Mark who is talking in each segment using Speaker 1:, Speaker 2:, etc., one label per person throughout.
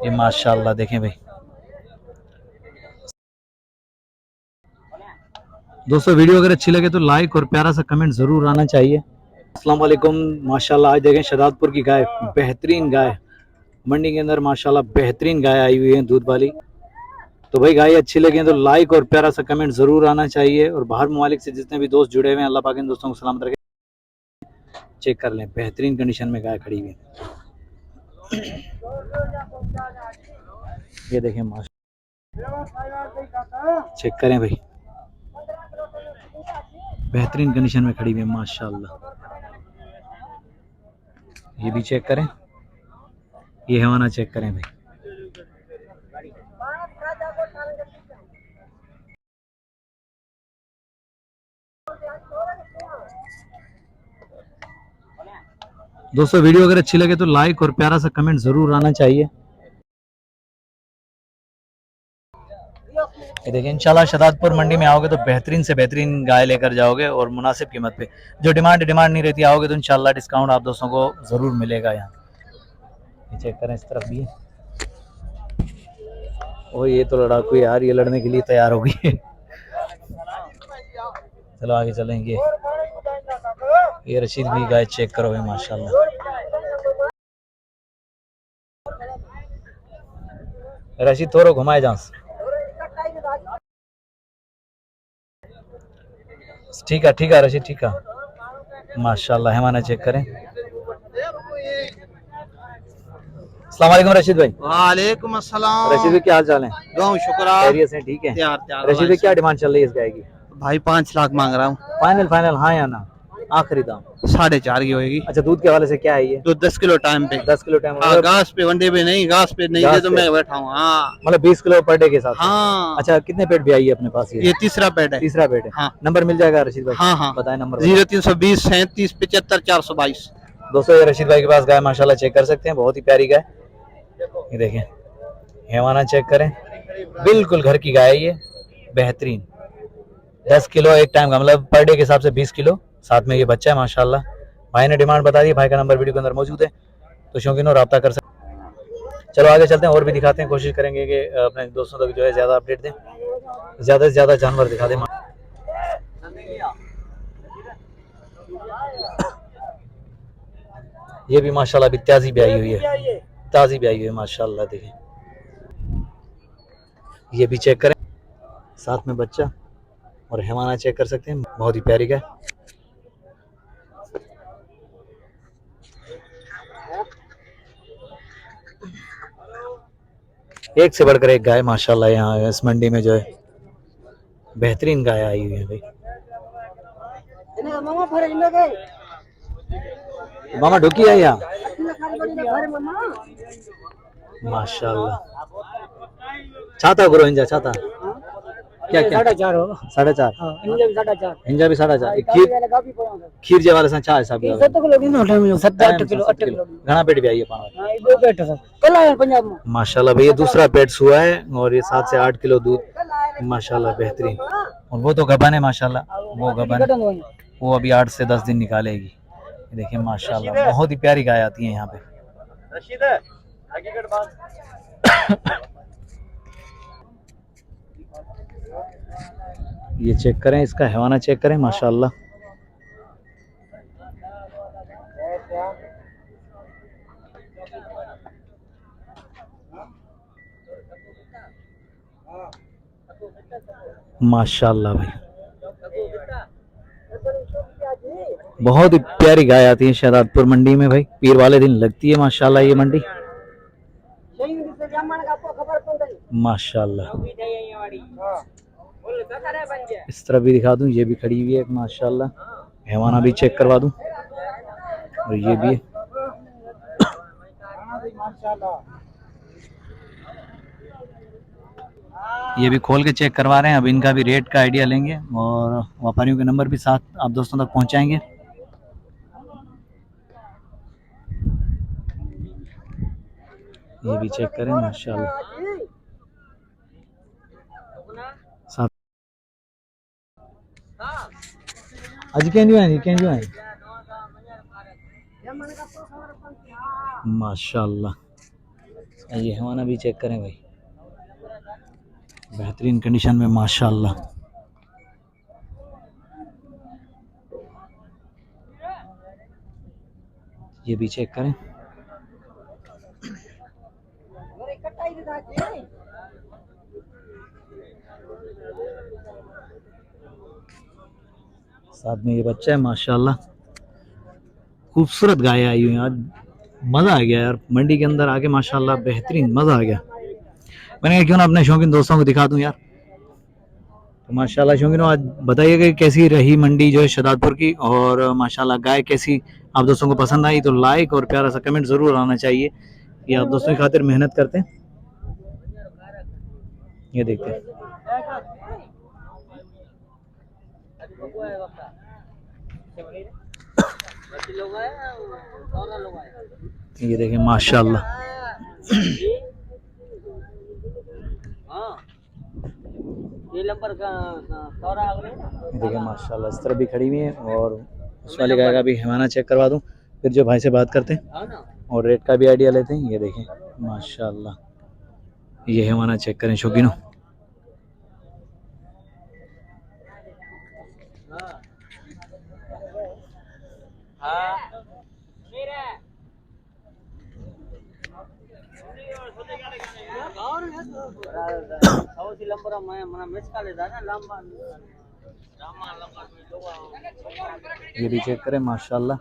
Speaker 1: ये माशाल्लाह देखें भाई। दोस्तों वीडियो अगर अच्छी लगे तो लाइक और प्यारा सा कमेंट जरूर आना चाहिए। अस्सलाम वालेकुम। माशाल्लाह आज देखें शहजादपुर की गाय, बेहतरीन गाय मंडी के अंदर माशाल्लाह बेहतरीन गाय आई हुई है दूध वाली। तो भाई गाय अच्छी लगी तो लाइक और प्यारा सा कमेंट जरूर आना चाहिए। और बाहर ममालिक से जितने भी दोस्त जुड़े हुए हैं अल्लाह पाक इन दोस्तों को सलामत रखे। चेक कर लें, बेहतरीन कंडीशन में गाय खड़ी हुई है। ये देखें माशाल्लाह, चेक करें भाई, बेहतरीन कंडीशन में खड़ी हुई है माशाल्लाह। ये भी चेक करें, ये हवाना चेक करें भाई। दोस्तों वीडियो अगर अच्छी लगे तो लाइक और प्यारा सा कमेंट जरूर आना चाहिए। ये देखिए इंशाल्लाह शहजादपुर मंडी में आओगे तो बेहतरीन से बेहतरीन गाय लेकर जाओगे और मुनासिब कीमत पे। जो डिमांड नहीं रहती, आओगे तो इंशाल्लाह डिस्काउंट आप दोस्तों को जरूर मिलेगा। यहाँ ये चेक करें, इस तरफ भी है। ओ ये तो लड़ाकू यार, ये लड़ने के लिए तैयार हो गई है। चलो आगे चलेंगे। ये रशीद भी गाय चेक करो भाई माशाल्लाह। रशीद थोड़ा घुमाए जा। ठीक है रशीद, ठीक है माशाल्लाह। हमारा चेक करें। अस्सलाम वालेकुम रशीद भाई।
Speaker 2: वालेकुम अस्सलाम।
Speaker 1: रशीद भाई क्या हाल चाल है?
Speaker 2: शुक्र,
Speaker 1: खैरियत से? ठीक है। रशीद भाई क्या डिमांड चल रही है इस गाय की?
Speaker 2: भाई 5 लाख मांग रहा हूँ।
Speaker 1: फाइनल हाँ या ना? आखिरी दाम
Speaker 2: 4.5 की होगी।
Speaker 1: अच्छा, दूध के हवाले से क्या है ये?
Speaker 2: तो 10 किलो टाइम पे।
Speaker 1: 10 किलो टाइम?
Speaker 2: घास पे, वनडे पे नहीं, घास पे नहीं दे तो मैं बैठा हूँ। हाँ
Speaker 1: मतलब 20 किलो पर डे के साथ?
Speaker 2: हाँ।
Speaker 1: अच्छा, कितने पेट भी आई है अपने पास?
Speaker 2: ये तीसरा पेट है।
Speaker 1: तीसरा पेट है।
Speaker 2: हाँ।
Speaker 1: नंबर मिल जाएगा रशीद भाई?
Speaker 2: हाँ हाँ
Speaker 1: बताए नंबर।
Speaker 2: 0320 37 75 422।
Speaker 1: दोस्तों ये रशीद भाई के पास गाय माशाल्लाह चेक कर सकते हैं, बहुत ही प्यारी गाय। ये देखें, हेवाना चेक करें, बिल्कुल घर की गाय है ये, बेहतरीन। 10 किलो एक टाइम का, मतलब पर डे के हिसाब से 20 किलो, साथ में ये बच्चा है माशाल्लाह। भाई ने डिमांड बता दी, भाई का नंबर वीडियो के अंदर मौजूद है, तो शौकीनों रब्ता कर सकते। चलो आगे चलते हैं और भी दिखाते हैं, कोशिश करेंगे कि अपने दोस्तों तक जो है ज़्यादा अपडेट दें, ज़्यादा से ज़्यादा जानवर दिखा दें। ये भी माशाल्लाह अभी ताज़ी भी आई हुई है, ताज़ी भी आई हुई है माशाल्लाह। देखिए ये भी चेक करें, साथ में बच्चा। और हेमाना चेक कर सकते हैं, बहुत ही प्यारी गाय। एक से बढ़कर एक गाय माशाल्लाह यहाँ इस मंडी में जो है बेहतरीन गाय आई हुई है भाई। मामा ढुकी है यहाँ माशाल्लाह। छाता गुरु इंजा छाता क्या क्या? 4.5 इंजा भी 4.5। खीर जे वाले छा है सब घना पेट भी आई है माशाल्लाह भैया। दूसरा पेट हुआ है और ये 7 से 8 किलो दूध माशाल्लाह बेहतरीन। और वो तो गबन है माशाल्लाह, वो गबन वो अभी 8 से 10 दिन निकालेगी। देखिए माशाल्लाह बहुत ही प्यारी गाय आती है यहाँ पे। ये चेक करें, इसका हेवाना चेक करें माशाल्लाह। माशाल्लाह भाई, बहुत ही प्यारी गाय आती है शहजादपुर मंडी में भाई। पीर वाले दिन लगती है माशाल्लाह ये मंडी माशाल्लाह। इस तरफ भी दिखा दूं, ये भी खड़ी हुई है माशाल्लाह। हेवाना भी चेक करवा दूं, और ये भी है। ये भी खोल के चेक करवा रहे हैं, अब इनका भी रेट का आइडिया लेंगे और व्यापारियों के नंबर भी साथ आप दोस्तों तक पहुंचाएंगे। ये भी चेक करें माशाल्लाह। साथ आज क्यों माशाल्लाह। ये हमारा भी चेक करें भाई, बेहतरीन कंडीशन में माशाल्लाह। ये भी चेक करें। साथ में ये बच्चा है माशाल्लाह। खूबसूरत गाय आई हुई है आज, मज़ा आ गया यार मंडी के अंदर आके माशाल्लाह, बेहतरीन मज़ा आ गया। मैंने कहा क्यों ना अपने शौकीन दोस्तों को दिखा दूं यार। तो माशाल्लाह शौकीनों, आज बताइएगा कि कैसी रही मंडी जो है शहदादपुर की, और माशाल्लाह गाय कैसी आप दोस्तों को पसंद आई। तो लाइक और प्यारा सा कमेंट ज़रूर आना चाहिए, ये आप दोस्तों की खातिर मेहनत करते हैं। ये देखते हैं, ये देखें माशाल्लाह। देखिए माशाल्लाह इस तरह भी खड़ी हुई है, और उस वाले गाय का भी हैवाना चेक करवा दूं, फिर जो भाई से बात करते हैं और रेट का भी आइडिया लेते हैं। ये देखें माशाल्लाह, ये हैवाना चेक करें शौकीनों। ये भी चेक करें माशाल्लाह।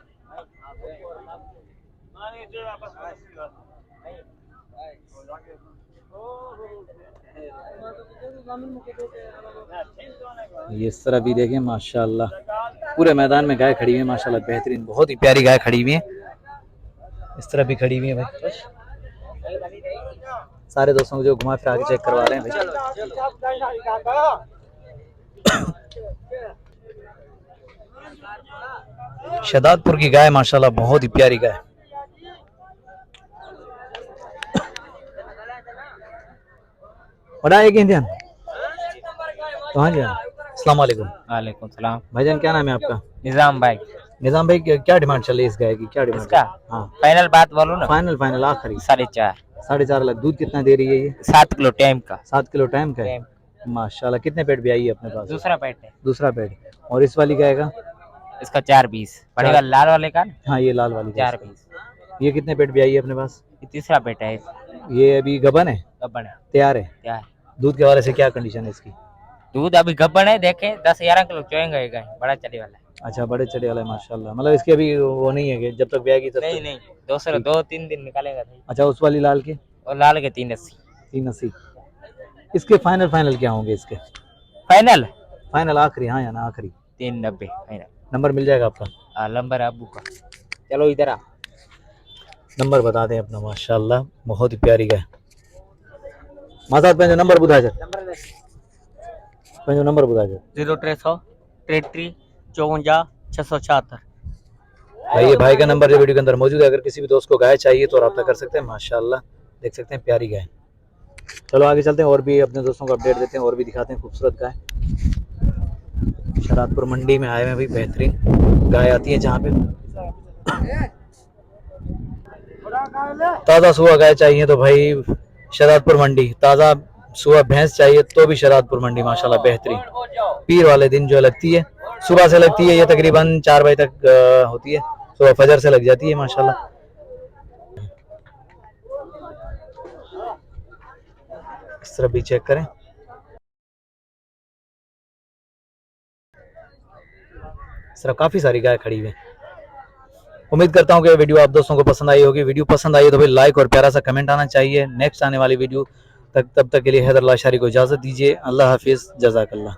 Speaker 1: ये इस तरह भी देखें माशाल्लाह, पूरे मैदान में गाय खड़ी हुई है माशाल्लाह, बेहतरीन बहुत ही प्यारी गाय खड़ी हुई है। इस तरह भी खड़ी हुई है भाई। सारे दोस्तों को जो घुमा फिरा के चेक करवा रहे हैं भाई। शहदादपुर की गाय माशाल्लाह बहुत ही प्यारी गाय। बड़ा एक इंडियन। तो हाँ जी, अस्सलाम वालेकुम।
Speaker 3: वालेकुम सलाम।
Speaker 1: भाईजान क्या नाम है आपका?
Speaker 3: निजाम भाई।
Speaker 1: निजाम भाई, क्या डिमांड चल रही है इस गाय की? क्या डिमांड?
Speaker 3: इसका
Speaker 1: हाँ
Speaker 3: फाइनल बात बोलो ना।
Speaker 1: फाइनल आखिरी
Speaker 3: 4.5।
Speaker 1: 4.5 लाख। दूध कितना दे रही है ये?
Speaker 3: 7 किलो टाइम का।
Speaker 1: 7 किलो टाइम का है माशाल्लाह। कितने पेट भी आई है अपने पास?
Speaker 3: दूसरा पेट है।
Speaker 1: दूसरा पेट। और इस वाली गाय का?
Speaker 3: इसका 4.20। बड़े वाले लाल वाले का
Speaker 1: हाँ ये लाल वाली
Speaker 3: 4.20।
Speaker 1: ये कितने पेट भी आई है अपने पास?
Speaker 3: ये तीसरा पेट है।
Speaker 1: ये अभी गबन है?
Speaker 3: गब्बन है।
Speaker 1: तैयार है?
Speaker 3: क्या है?
Speaker 1: दूध के हवाले से क्या कंडीशन है इसकी?
Speaker 3: दूध अभी गब्बन है, देखे 10-11 किलो चोएंगे ये गाय, बड़ा चले वाला है।
Speaker 1: अच्छा बड़े चढ़े वाला है माशाल्लाह। मतलब इसकी अभी वो नहीं है कि जब तक ब्याह की तब
Speaker 3: नहीं
Speaker 1: तक?
Speaker 3: नहीं, 2-3 दिन निकालेगा नहीं।
Speaker 1: अच्छा उस वाली लाल के?
Speaker 3: और लाल के 380।
Speaker 1: 380। इसके फाइनल क्या होंगे इसके?
Speaker 3: फाइनल
Speaker 1: आखिरी? हाँ या ना आखिरी?
Speaker 3: 390 फाइनल।
Speaker 1: नंबर मिल जाएगा आपका?
Speaker 3: हाँ नंबर है अबू का। चलो इधर आ,
Speaker 1: नंबर बता दें अपना। माशाल्लाह बहुत ही प्यारी गाय। मासात पंहिंजो नंबर ॿुधाइजो। पंहिंजो नंबर ॿुधाइजो।
Speaker 3: 0333 54 676।
Speaker 1: भाई ये भाई का नंबर जो वीडियो के अंदर मौजूद है, अगर किसी भी दोस्त को गाय चाहिए तो रब्ता कर सकते हैं। माशाल्लाह देख सकते हैं प्यारी गाय। चलो आगे चलते हैं और भी अपने दोस्तों को अपडेट देते हैं और भी दिखाते हैं खूबसूरत गाय। शहदादपुर मंडी में आए हैं भाई, बेहतरीन गाय आती है जहाँ पे। ताज़ा सुबह गाय चाहिए तो भाई शहदादपुर मंडी, ताज़ा सुबह भैंस चाहिए तो भी शहदादपुर मंडी माशाल्लाह बेहतरीन। पीर वाले दिन जो लगती है, सुबह से लगती है, ये तकरीबन 4 बजे तक होती है, सुबह फजर से लग जाती है माशाल्लाह। इस तरफ भी चेक करें। इस तरफ काफ़ी सारी गाय खड़ी हुई है। उम्मीद करता हूँ कि वीडियो आप दोस्तों को पसंद आई होगी। वीडियो पसंद आई तो भाई लाइक और प्यारा सा कमेंट आना चाहिए। नेक्स्ट आने वाली वीडियो तक, तब तक के लिए हैदर लाशारी को इजाज़त दीजिए। अल्लाह हाफिज़, जज़ाकल्लाह।